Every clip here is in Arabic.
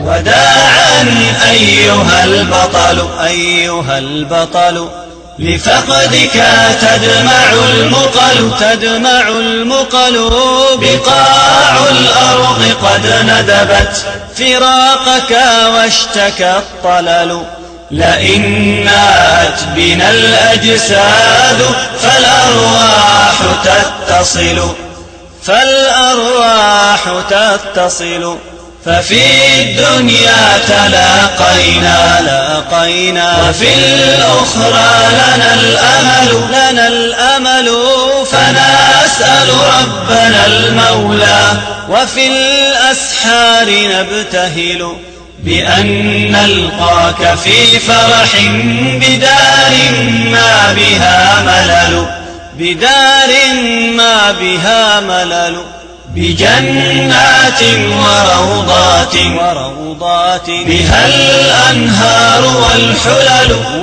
وداعا أيها البطل لفقدك تدمع المقل بقاع الأرض قد ندبت فراقك واشتكى الطلل لئن نأت بنا الأجساد فالأرواح تتصل ففي الدنيا تلاقينا وفي الأخرى لنا الأمل فنسأل ربنا المولى وفي الأسحار نبتهل بأن نلقاك في فرح بدار ما بها ملل بجنات وروضات بها الأنهار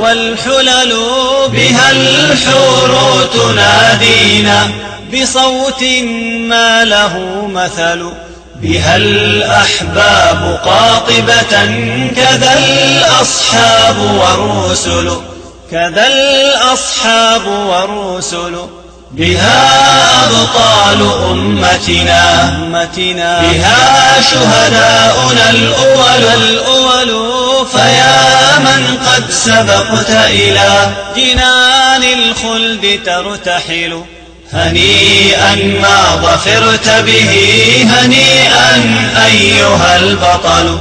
والحلل بها الحور تنادينا بصوت ما له مثل بها الأحباب قاطبة كذا الأصحاب والرسل بها أبطال أمتنا بها شهداؤنا الأول فيا من قد سبقت إلى جنان الخلد ترتحل هنيئا ما ظفرت به هنيئا أيها البطل.